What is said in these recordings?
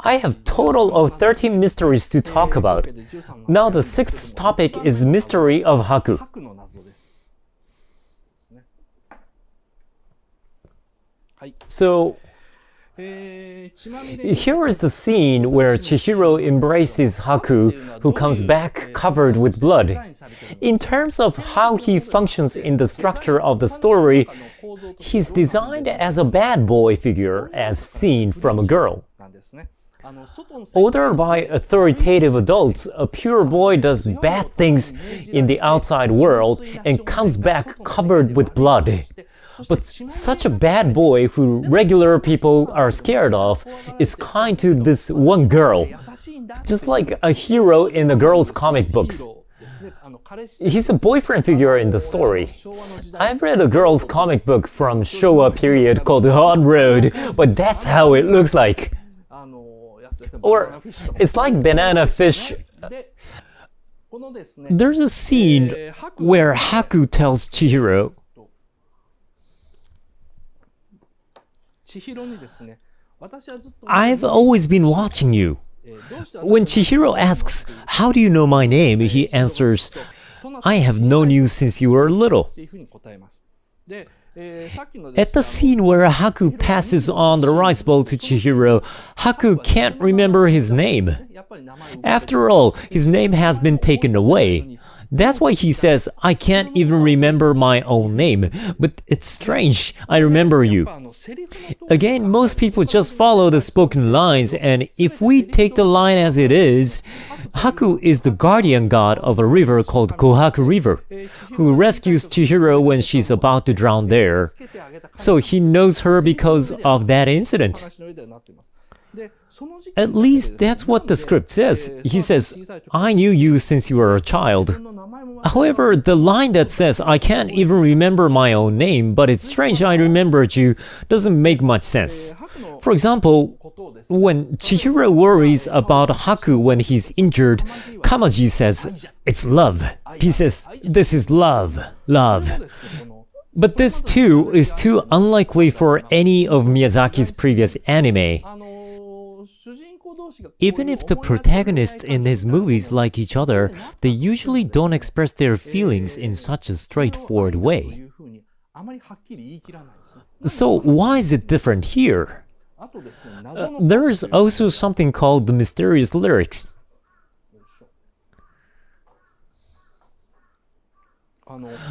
I have total of 13 mysteries to talk about. Now the 6th topic is Mystery of Haku. So, here is the scene where Chihiro embraces Haku, who comes back covered with blood. In terms of how he functions in the structure of the story, he's designed as a bad boy figure as seen from a girl. Ordered by authoritative adults, a pure boy does bad things in the outside world and comes back covered with blood. But such a bad boy who regular people are scared of is kind to this one girl, just like a hero in the girls' comic books. He's a boyfriend figure in the story. I've read a girls' comic book from Showa period called Hot Road, but that's how it looks like. Or it's like banana fish. There's a scene where Haku tells Chihiro, "I've always been watching you." When Chihiro asks, "How do you know my name?" he answers, "I have known you since you were little." At the scene where Haku passes on the rice bowl to Chihiro, Haku can't remember his name. After all, his name has been taken away. That's why he says, "I can't even remember my own name, but it's strange, I remember you." Again, most people just follow the spoken lines, and if we take the line as it is, Haku is the guardian god of a river called Kohaku River, who rescues Chihiro when she's about to drown there. So he knows her because of that incident. At least that's what the script says. He says, "I knew you since you were a child." However, the line that says, "I can't even remember my own name, but it's strange I remembered you," doesn't make much sense. For example, when Chihiro worries about Haku when he's injured, Kamaji says, "It's love." He says, "This is love, love." But this too is too unlikely for any of Miyazaki's previous anime. Even if the protagonists in his movies like each other, they usually don't express their feelings in such a straightforward way. So why is it different here? There is also something called the mysterious lyrics.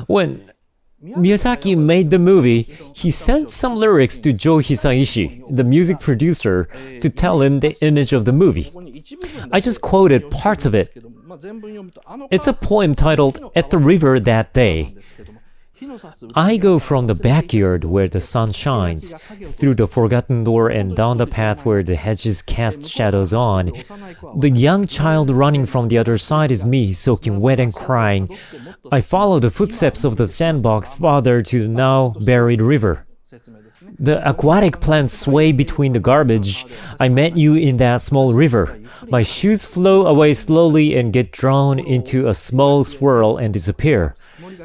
When Miyazaki made the movie, he sent some lyrics to Joe Hisaishi, the music producer, to tell him the image of the movie. I just quoted parts of it. It's a poem titled "At the River That Day." "I go from the backyard where the sun shines, through the forgotten door and down the path where the hedges cast shadows on. The young child running from the other side is me, soaking wet and crying. I follow the footsteps of the sandbox farther to the now buried river. The aquatic plants sway between the garbage. I met you in that small river. My shoes flow away slowly and get drawn into a small swirl and disappear.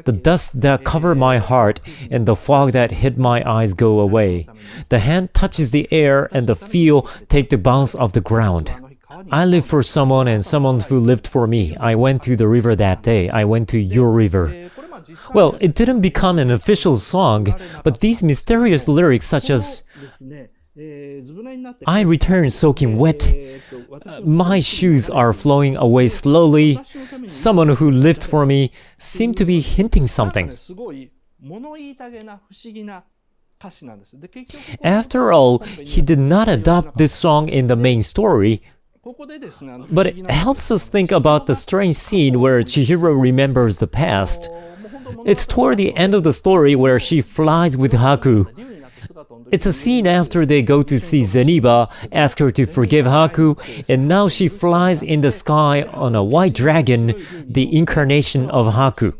The dust that covered my heart and the fog that hid my eyes go away. The hand touches the air and the feel take the bounce of the ground. I live for someone and someone who lived for me. I went to the river that day. I went to your river." Well, it didn't become an official song, but these mysterious lyrics such as "I return soaking wet," "My shoes are flowing away slowly," "Someone who lived for me," seem to be hinting something. After all, he did not adopt this song in the main story, but it helps us think about the strange scene where Chihiro remembers the past. It's toward the end of the story where she flies with Haku. It's a scene after they go to see Zeniba, ask her to forgive Haku, and now she flies in the sky on a white dragon, the incarnation of Haku.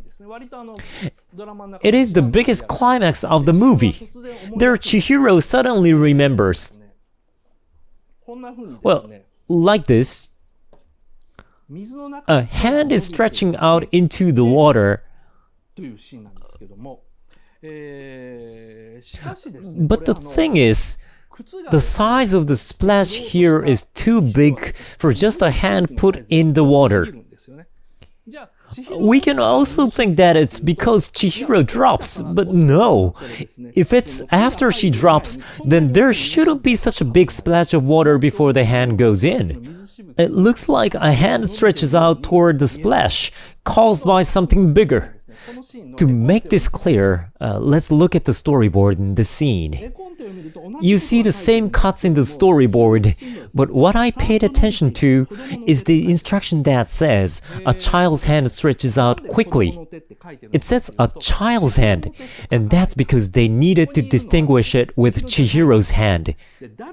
It is the biggest climax of the movie. There Chihiro suddenly remembers. Well, like this. A hand is stretching out into the water. But the thing is, The size of the splash here is too big for just a hand put in the water. We can also think that it's because Chihiro drops, but no. If it's after she drops, then there shouldn't be such a big splash of water before the hand goes in. It looks like a hand stretches out toward the splash, caused by something bigger. To make this clear, let's look at the storyboard in the scene. You see the same cuts in the storyboard, but what I paid attention to is the instruction that says a child's hand stretches out quickly. It says a child's hand, and that's because they needed to distinguish it with Chihiro's hand.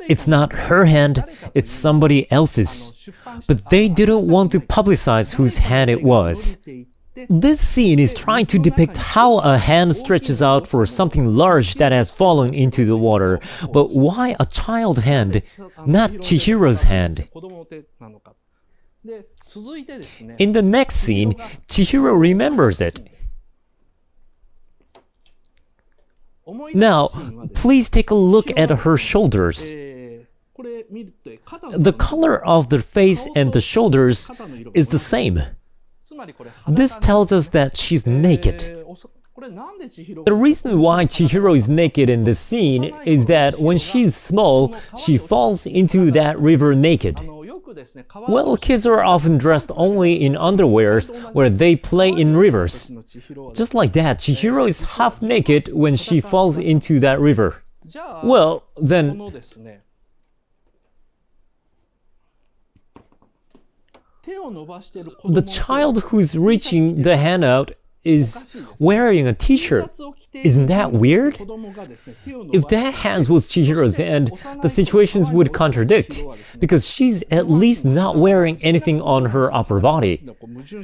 It's not her hand, it's somebody else's. But they didn't want to publicize whose hand it was. This scene is trying to depict how a hand stretches out for something large that has fallen into the water, but why a child hand, not Chihiro's hand? In the next scene, Chihiro remembers it. Now, please take a look at her shoulders. The color of the face and the shoulders is the same. This tells us that she's naked. The reason why Chihiro is naked in this scene is that when she's small, she falls into that river naked. Well, kids are often dressed only in underwears where they play in rivers. Just like that, Chihiro is half naked when she falls into that river. Well, then, the child who's reaching the hand out is wearing a t-shirt. Isn't that weird? If that hand was Chihiro's hand, the situations would contradict, because she's at least not wearing anything on her upper body.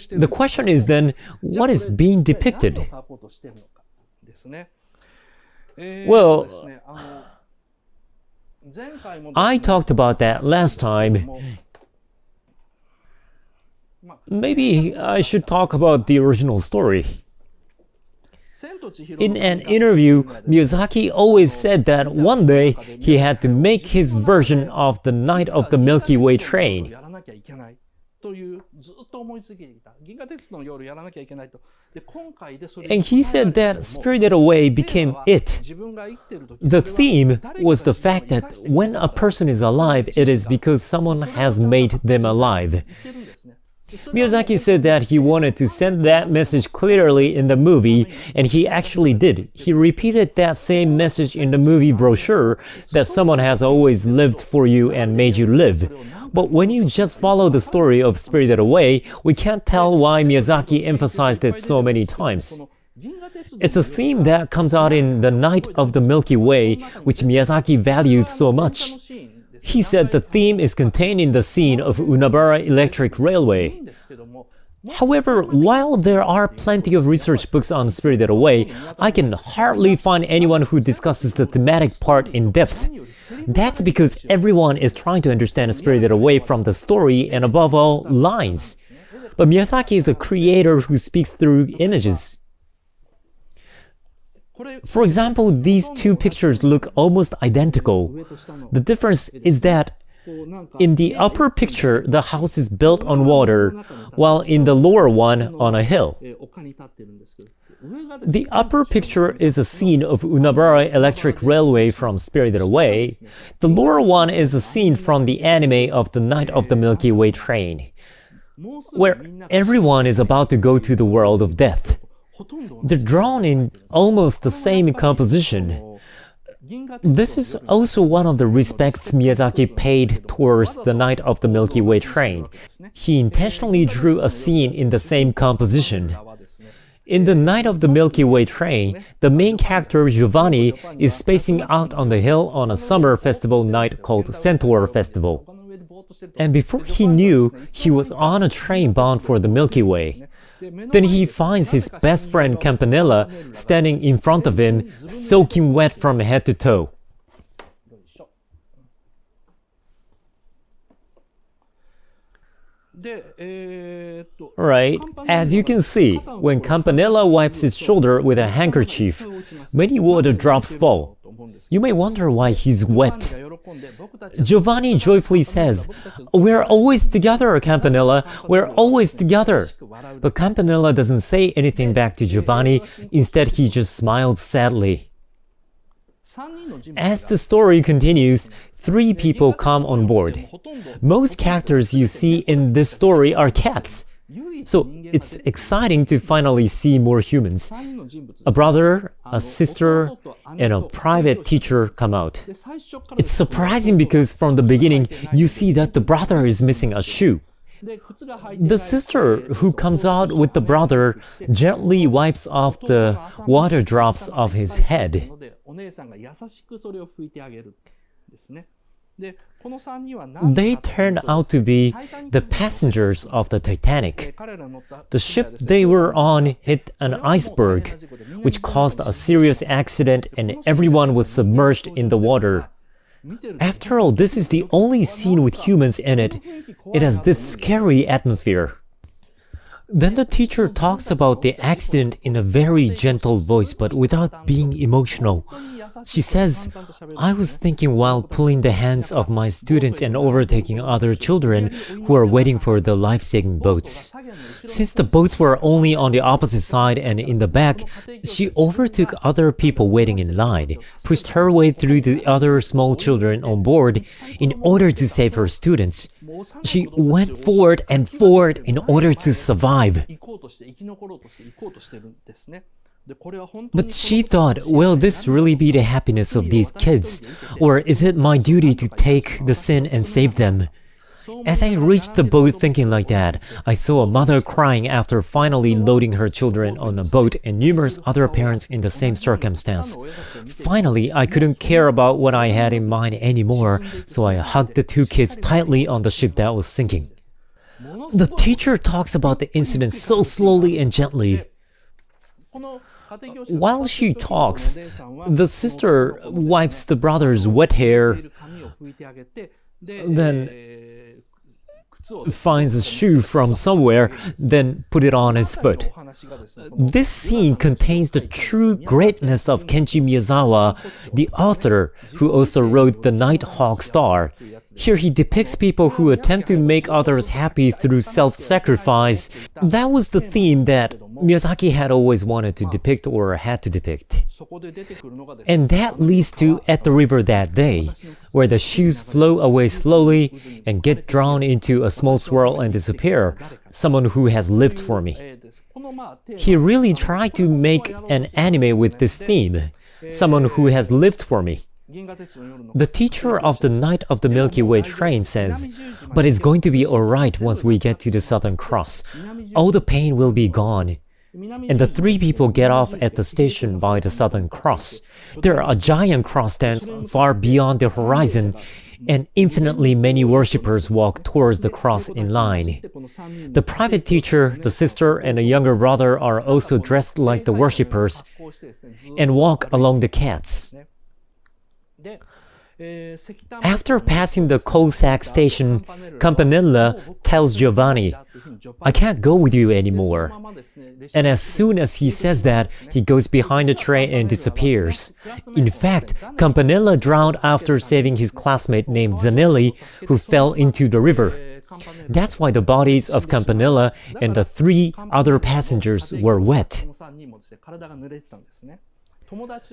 The question is then, what is being depicted? Well, I talked about that last time. Maybe I should talk about the original story. In an interview, Miyazaki always said that one day he had to make his version of the Night of the Milky Way train. And he said that Spirited Away became it. The theme was the fact that when a person is alive, it is because someone has made them alive. Miyazaki said that he wanted to send that message clearly in the movie, and he actually did. He repeated that same message in the movie brochure, that someone has always lived for you and made you live. But when you just follow the story of Spirited Away, we can't tell why Miyazaki emphasized it so many times. It's a theme that comes out in The Night of the Milky Way, which Miyazaki values so much. He said the theme is contained in the scene of Unabara Electric Railway. However, while there are plenty of research books on Spirited Away, I can hardly find anyone who discusses the thematic part in depth. That's because everyone is trying to understand Spirited Away from the story and above all, lines. But Miyazaki is a creator who speaks through images. For example, these two pictures look almost identical. The difference is that in the upper picture, the house is built on water, while in the lower one, on a hill. The upper picture is a scene of Unabara Electric Railway from Spirited Away. The lower one is a scene from the anime of The Night of the Milky Way train, where everyone is about to go to the world of death. They're drawn in almost the same composition. This is also one of the respects Miyazaki paid towards The Night of the Milky Way train. He intentionally drew a scene in the same composition. In The Night of the Milky Way train, the main character Giovanni is spacing out on the hill on a summer festival night called Centaur Festival. And before he knew, he was on a train bound for the Milky Way. Then he finds his best friend Campanella standing in front of him, soaking wet from head to toe. Right, as you can see, when Campanella wipes his shoulder with a handkerchief, many water drops fall. You may wonder why he's wet. Giovanni joyfully says, "We're always together, Campanella. We're always together." But Campanella doesn't say anything back to Giovanni. Instead, he just smiled sadly. As the story continues, 3 people come on board. Most characters you see in this story are cats. So it's exciting to finally see more humans. A brother, a sister, and a private teacher come out. It's surprising because from the beginning, you see that the brother is missing a shoe. The sister who comes out with the brother gently wipes off the water drops of his head. They turned out to be the passengers of the Titanic. The ship they were on hit an iceberg, which caused a serious accident and everyone was submerged in the water. After all, this is the only scene with humans in it. It has this scary atmosphere. Then the teacher talks about the accident in a very gentle voice but without being emotional. She says, "I was thinking while pulling the hands of my students and overtaking other children who are waiting for the life-saving boats. Since the boats were only on the opposite side and in the back, she overtook other people waiting in line, pushed her way through the other small children on board in order to save her students. She went forward and forward in order to survive." But she thought, will this really be the happiness of these kids? Or is it my duty to take the sin and save them? As I reached the boat thinking like that, I saw a mother crying after finally loading her children on a boat and numerous other parents in the same circumstance. Finally, I couldn't care about what I had in mind anymore, so I hugged the 2 kids tightly on the ship that was sinking. The teacher talks about the incident so slowly and gently. While she talks, the sister wipes the brother's wet hair, then finds a shoe from somewhere, then put it on his foot. This scene contains the true greatness of Kenji Miyazawa, the author who also wrote The Nighthawk Star. Here he depicts people who attempt to make others happy through self-sacrifice. That was the theme that Miyazaki had always wanted to depict or had to depict. And that leads to At the River That Day, where the shoes flow away slowly and get drawn into a small swirl and disappear, someone who has lived for me. He really tried to make an anime with this theme, someone who has lived for me. The teacher of the Night of the Milky Way train says, "But it's going to be alright once we get to the Southern Cross. All the pain will be gone." And the 3 people get off at the station by the Southern Cross. There are a giant cross stands far beyond the horizon, and infinitely many worshippers walk towards the cross in line. The private teacher, the sister, and a younger brother are also dressed like the worshippers and walk along the cats. After passing the coal sack station, Campanella tells Giovanni, "I can't go with you anymore." And as soon as he says that, he goes behind the train and disappears. In fact, Campanella drowned after saving his classmate named Zanelli, who fell into the river. That's why the bodies of Campanella and the 3 other passengers were wet.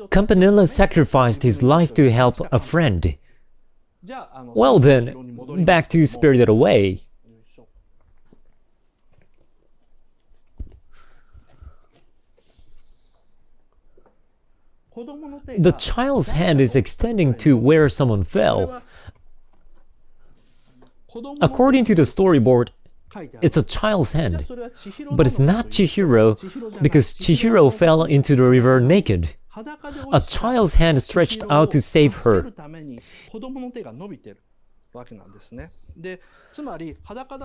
Campanella sacrificed his life to help a friend. Well then, back to Spirited Away. The child's hand is extending to where someone fell. According to the storyboard, it's a child's hand. But it's not Chihiro, because Chihiro fell into the river naked. A child's hand stretched out to save her.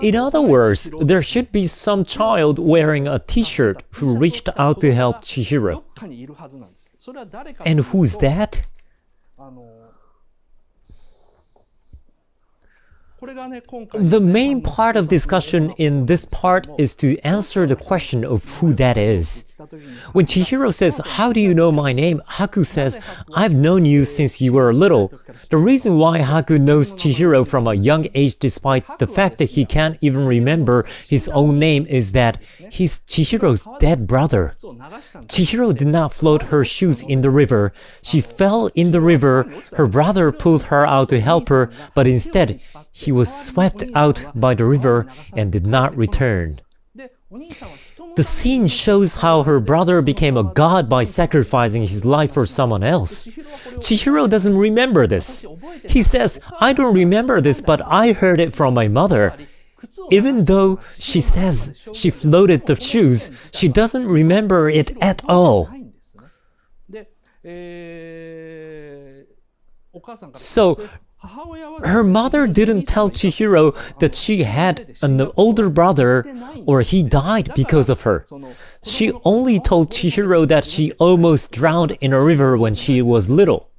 In other words, there should be some child wearing a t-shirt who reached out to help Chihiro. And who's that? The main part of discussion in this part is to answer the question of who that is. When Chihiro says, "How do you know my name?" Haku says, "I've known you since you were little." The reason why Haku knows Chihiro from a young age despite the fact that he can't even remember his own name is that he's Chihiro's dead brother. Chihiro did not float her shoes in the river. She fell in the river. Her brother pulled her out to help her, but instead, he was swept out by the river and did not return. The scene shows how her brother became a god by sacrificing his life for someone else. Chihiro doesn't remember this. He says, "I don't remember this, but I heard it from my mother." Even though she says she floated the shoes, she doesn't remember it at all. So, her mother didn't tell Chihiro that she had an older brother or he died because of her. She only told Chihiro that she almost drowned in a river when she was little.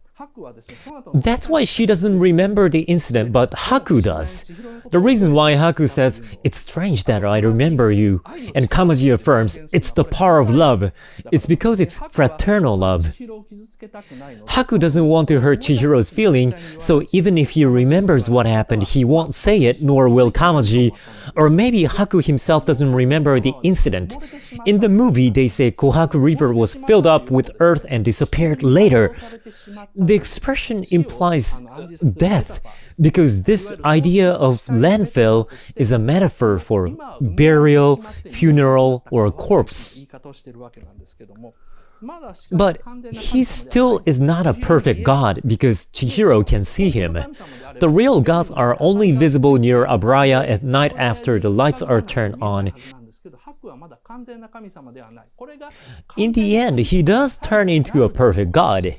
That's why she doesn't remember the incident, but Haku does. The reason why Haku says, "It's strange that I remember you," and Kamaji affirms, "It's the power of love," it's because it's fraternal love. Haku doesn't want to hurt Chihiro's feeling, so even if he remembers what happened, he won't say it, nor will Kamaji. Or maybe Haku himself doesn't remember the incident. In the movie, they say Kohaku River was filled up with earth and disappeared later. The expression implies death, because this idea of landfill is a metaphor for burial, funeral, or a corpse. But he still is not a perfect god because Chihiro can see him. The real gods are only visible near Abraya at night after the lights are turned on. In the end, he does turn into a perfect god.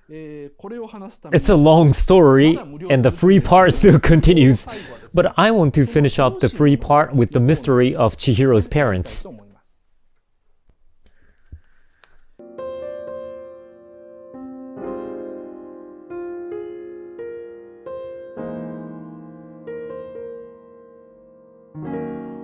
It's a long story, and the free part still continues. But I want to finish up the free part with the mystery of Chihiro's parents.